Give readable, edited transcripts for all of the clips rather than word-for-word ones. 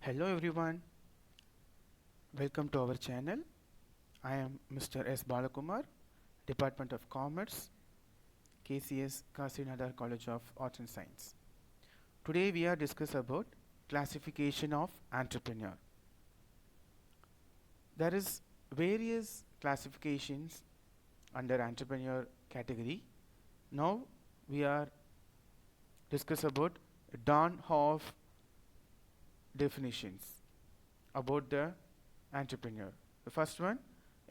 Hello everyone, welcome to our channel. I am Mr. S. Balakumar, Department of Commerce, KCS Kasinagar College of Arts and Science. Today we are discuss about classification of entrepreneur. There is various classifications under entrepreneur category. Now we are discuss about Don Hoff definitions about the entrepreneur. The first one,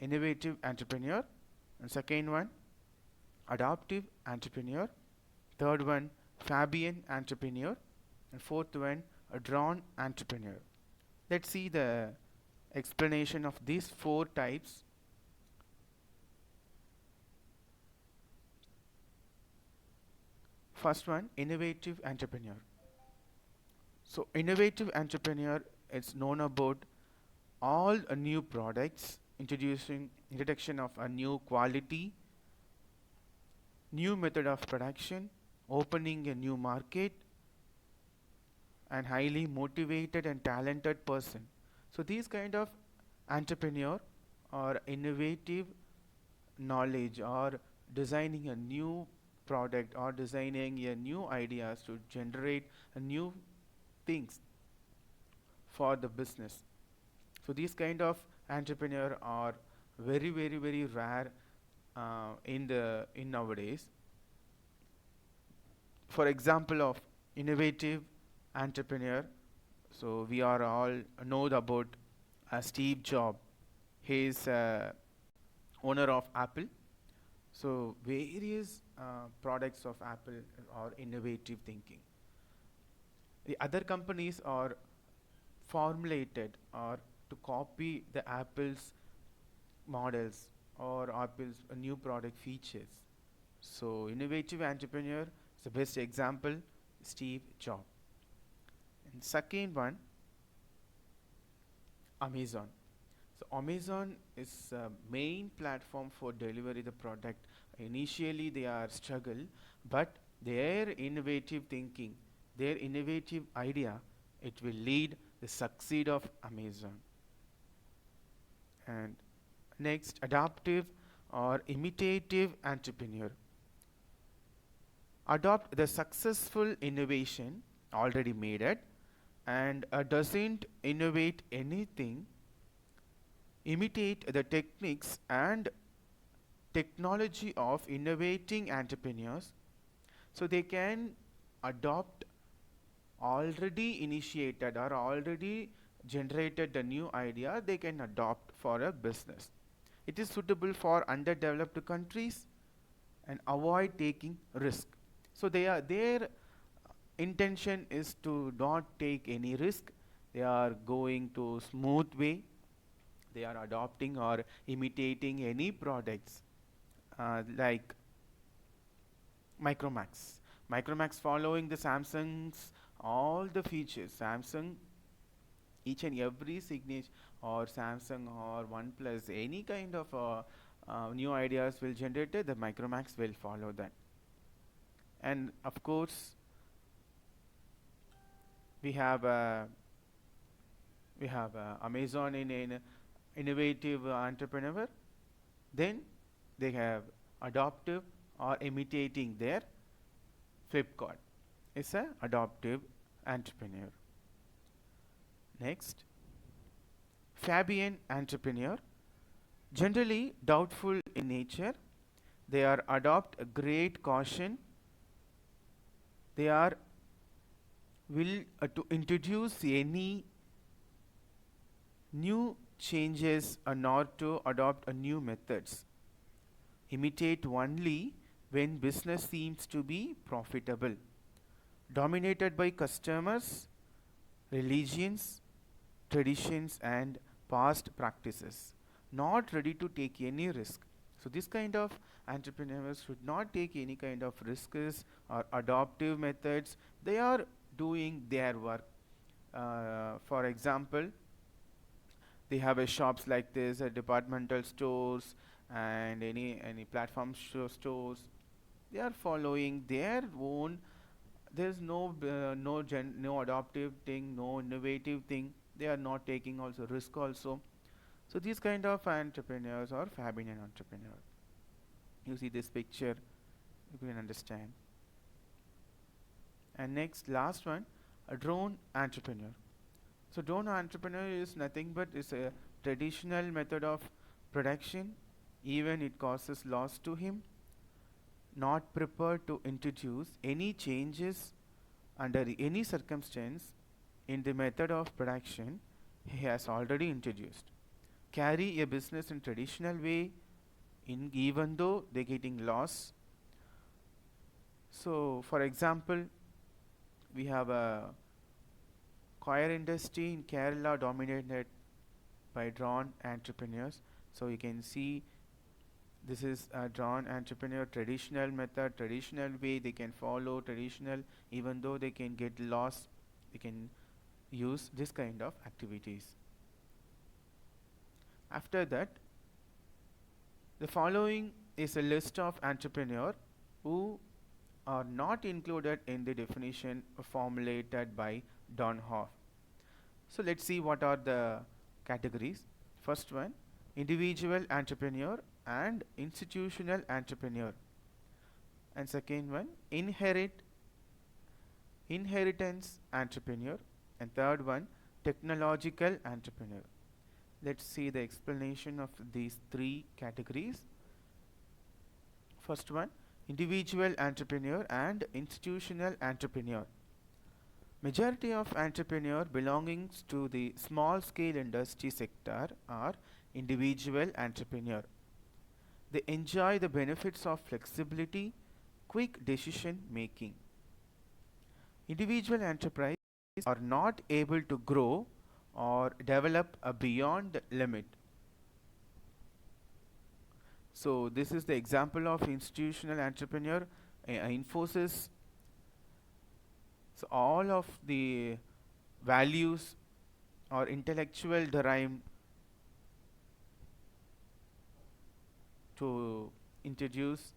innovative entrepreneur, and second one, adaptive entrepreneur, third one, Fabian entrepreneur, and fourth one, a drawn entrepreneur. Let's see the explanation of these four types. First one, innovative entrepreneur. So innovative entrepreneur is known about all new products, introduction of a new quality, new method of production, opening a new market, and highly motivated and talented person. So these kind of entrepreneur or innovative knowledge or designing a new product or designing a new ideas to generate a new things for the business. So these kind of entrepreneur are very rare in nowadays. For example of innovative entrepreneur, so we are all know about Steve Jobs. He is owner of Apple. So various products of Apple are innovative thinking. The other companies are formulated or to copy the Apple's models or Apple's new product features. So innovative entrepreneur is the best example, Steve Jobs. And second one, Amazon. So Amazon is a main platform for delivery the product. Initially they are struggle, but their innovative thinking, their innovative idea, it will lead the succeed of Amazon. And next, adaptive or imitative entrepreneur. Adopt the successful innovation already made it and doesn't innovate anything, imitate the techniques and technology of innovating entrepreneurs, so they can adopt already initiated or already generated a new idea they can adopt for a business. It is suitable for underdeveloped countries and avoid taking risk. So their intention is to not take any risk. They are going to smooth way. They are adopting or imitating any products like Micromax. Micromax following the Samsung's all the features. Samsung each and every signature or Samsung or OnePlus any kind of new ideas will generate it, the Micromax will follow that. And of course we have Amazon in innovative entrepreneur. Then they have adoptive or imitating their Flipkart. It's a adoptive entrepreneur. Next, Fabian entrepreneur. Generally doubtful in nature, they are adopt a great caution. They are will to introduce any new changes or not to adopt a new methods. Imitate only when business seems to be profitable. Dominated by customers, religions, traditions, and past practices. Not ready to take any risk. So this kind of entrepreneurs should not take any kind of risks or adoptive methods. They are doing their work. For example, they have a shops like this, departmental stores, and any platform stores. They are following their own. There's no adoptive thing, no innovative thing. They are not taking also risk also. So these kind of entrepreneurs are Fabinian entrepreneur. You see this picture, you can understand. And next, last one, a drone entrepreneur. So drone entrepreneur is nothing but is a traditional method of production, even it causes loss to him, not prepared to introduce any changes under any circumstance in the method of production he has already introduced. Carry a business in traditional way in even though they're getting loss. So for example, we have a choir industry in Kerala dominated by drone entrepreneurs. So you can see this is a drone entrepreneur traditional method, traditional way they can follow traditional, even though they can get lost, they can use this kind of activities. After that, the following is a list of entrepreneurs who are not included in the definition formulated by Don Hoff. So let's see what are the categories. First one, individual entrepreneur and institutional entrepreneur. And second one, inheritance entrepreneur. And third one, technological entrepreneur. Let's see the explanation of these three categories. First one, individual entrepreneur and institutional entrepreneur. Majority of entrepreneurs belonging to the small scale industry sector are individual entrepreneur. They enjoy the benefits of flexibility, quick decision making. Individual enterprises are not able to grow or develop beyond the limit. So this is the example of institutional entrepreneur, Infosys. So all of the values or intellectual derived to introduce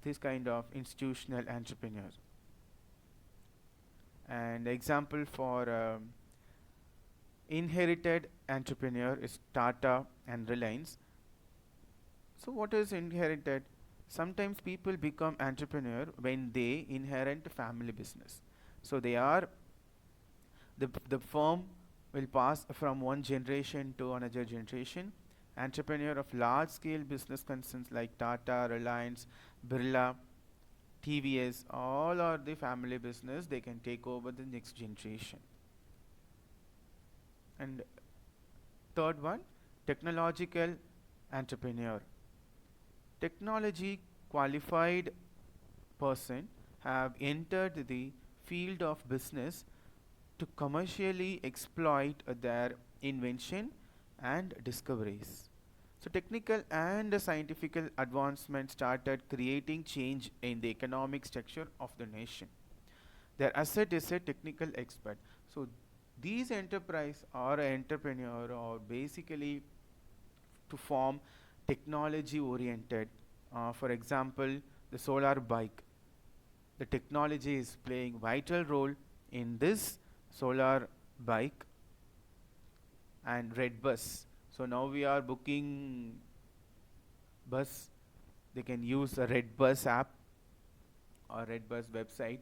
this kind of institutional entrepreneurs. And example for inherited entrepreneur is Tata and Reliance. So what is inherited? Sometimes people become entrepreneur when they inherit family business. So they are the firm will pass from one generation to another generation. Entrepreneur of large scale business concerns like Tata, Reliance, Birla, TVS, all are the family business. They can take over the next generation. And third one, technological entrepreneur. Technology qualified person have entered the field of business to commercially exploit their invention and discoveries. So technical and scientific advancement started creating change in the economic structure of the nation. Their asset is a technical expert. So these enterprise or entrepreneur or basically to form technology oriented. For example, the solar bike. The technology is playing vital role in this solar bike and red bus. So now we are booking bus. They can use a red bus app or red bus website.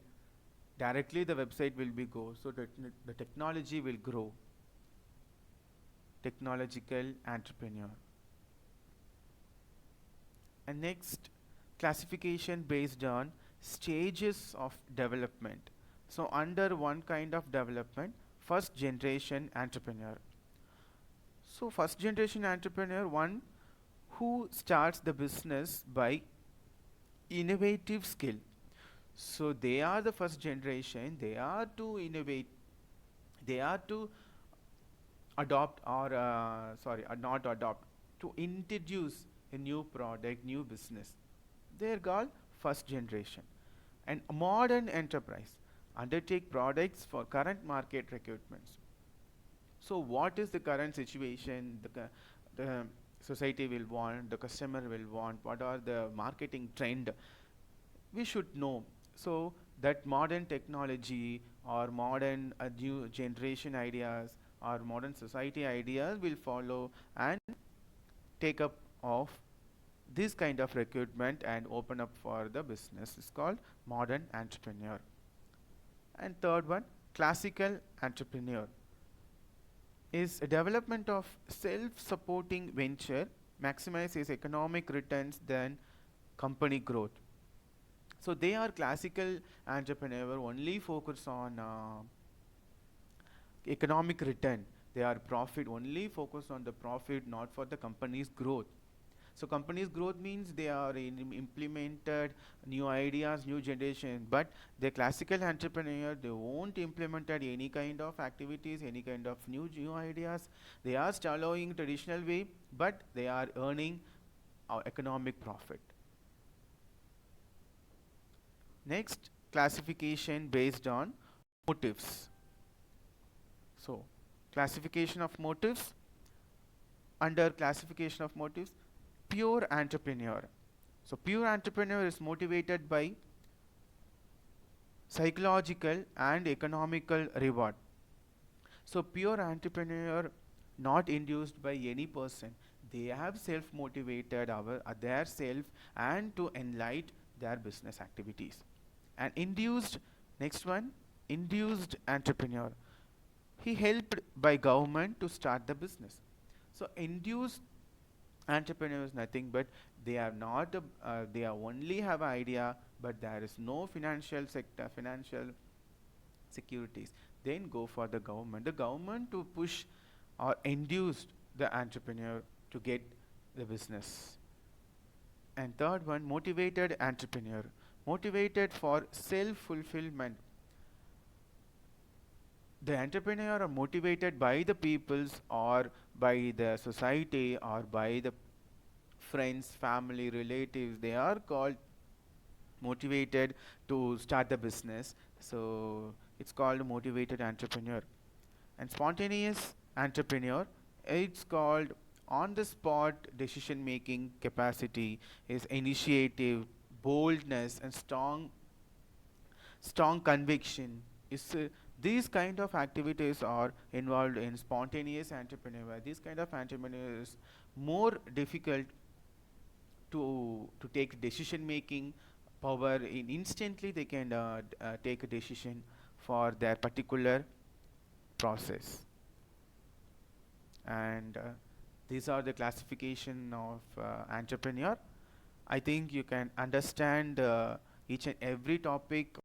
Directly the website will be go. So the technology will grow. Technological entrepreneur. And next, classification based on stages of development. So under one kind of development, first generation entrepreneur. So first generation entrepreneur, one who starts the business by innovative skill. So they are the first generation, they are to innovate, they are to adopt or not adopt, to introduce a new product, new business. They're called first generation. And a modern enterprise undertake products for current market requirements. So what is the current situation? The society will want, the customer will want, what are the marketing trend? We should know. So that modern technology or modern new generation ideas or modern society ideas will follow and take up of this kind of recruitment and open up for the business. It's called modern entrepreneur. And third one, classical entrepreneur, is a development of self-supporting venture maximizes economic returns than company growth. So they are classical entrepreneur only focus on economic return. They are profit only focused on the profit, not for the company's growth. So company's growth means they are implemented new ideas, new generation. But the classical entrepreneur, they won't implemented any kind of activities, any kind of new ideas. They are following traditional way, but they are earning economic profit. Next, classification based on motives. So, classification of motives. Under classification of motives, pure entrepreneur. So, pure entrepreneur is motivated by psychological and economical reward. So, pure entrepreneur not induced by any person. They have self-motivated their self and to enlighten their business activities. And induced, next one, induced entrepreneur. He helped by government to start the business. So induced entrepreneur is nothing but they are not they are only have idea, but there is no financial sector, financial securities. Then go for the government to push or induce the entrepreneur to get the business. And third one, motivated entrepreneur, motivated for self fulfillment. The entrepreneur are motivated by the peoples or by the society or by the friends, family, relatives. They are called motivated to start the business. So it's called motivated entrepreneur. And spontaneous entrepreneur, it's called on the spot decision making capacity, is initiative, boldness, and strong conviction. Is these kind of activities are involved in spontaneous entrepreneur. These kind of entrepreneurs more difficult to take decision making power in instantly. They can take a decision for their particular process. And these are the classification of entrepreneur. I think you can understand each and every topic